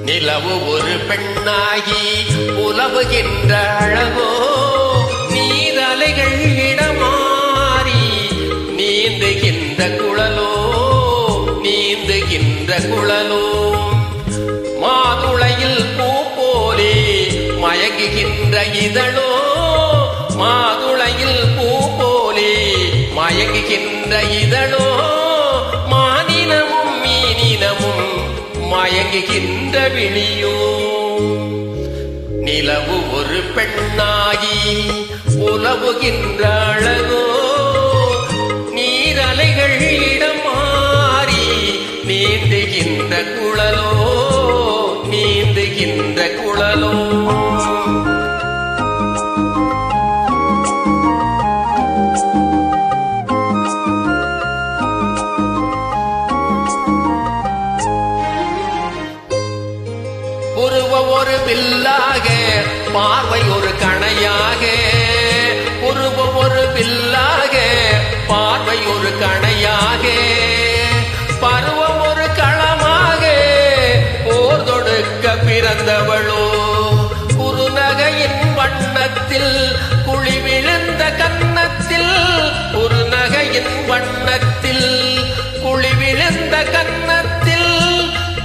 நிலவு ஒரு பெண்ணாகி உலவுகின்ற அழகோ நீரலைகள் இடமாறி நீந்துகின்ற குழலோ நீந்துகின்ற குழலோ மாதுளையில் பூ போலே மயங்குகின்ற இதழோ மாதுளையில் பூ போலே மயங்குகின்ற இதழோ மானினமும் மீனினமும் மயங்குகின்ற விழியோ நிலவு ஒரு பெண்ணாகி உலவுகின்ற அழகோ நீரலைகள் இடம் மாறி நீந்துகின்ற குழலோ நீந்துகின்ற குழலோ உருவம் ஒரு வில்லாக பார்வை ஒரு கணையாக உருவம் ஒரு வில்லாக பார்வை ஒரு கணையாக பருவம் ஒரு களமாக போர் தொடுக்க பிறந்தவளோ குறுநகையின் வண்ணத்தில் குழி விழுந்த கன்னத்தில் குறுநகையின் வண்ணத்தில் குழி விழுந்த கன்னத்தில்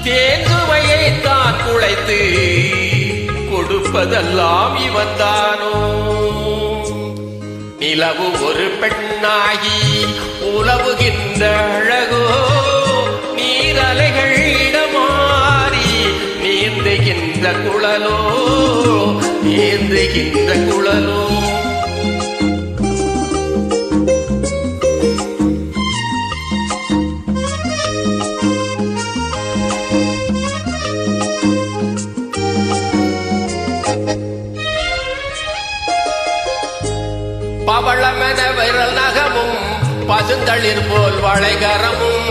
தேன்சுவையை தான் குழைத்து கொடுப்பதெல்லாம் இவன்தானோ நிலவு ஒரு பெண்ணாகி உலவுகின்ற அழகோ நீரலைகள் இடமாறி நீந்துகின்ற குழலோ நீந்துகின்ற குழலோ பவளமென விரல் நகமும் பசுந்தளிர் போல் வளைகரமும்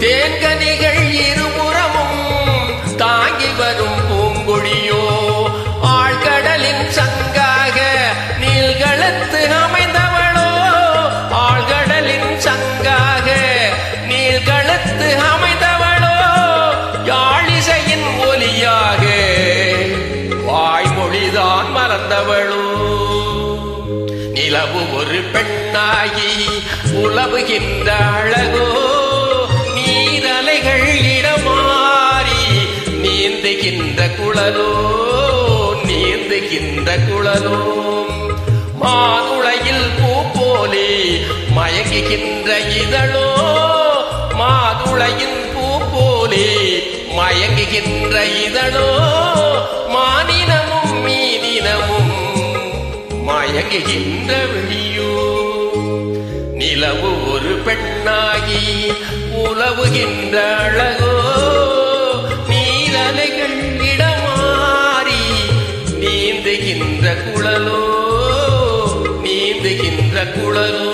தேன்கனிகள் இருபுறமும் தாங்கி வரும் பூங்கொழியோ ஆழ்கடலின் சங்காக நீள்களத்து அமைந்தவளோ ஆழ்கடலின் சங்காக நீள்களத்து அமைந்தவளோ யாழிசையின் ஒலியாக வாய்மொழிதான் மறந்தவளோ நிலவு ஒரு பெண்ணாகி உலவுகின்ற அழகோ நீரலைகள் இடமாறி நீந்துகின்ற குழலோ நீந்துகின்ற குழலோ மாதுளையில் பூ போலே மயங்குகின்ற இதழோ மாதுளையின் பூ போலே மயங்குகின்ற இதழோ மானினமும் மீனினமும் மயங்குகின்ற விழியோ நிலவு ஒரு பெண்ணாகி உலவுகின்ற அழகோ நீரலைகள் இடமாறி நீந்துகின்ற குழலோ நீந்துகின்ற குழலோ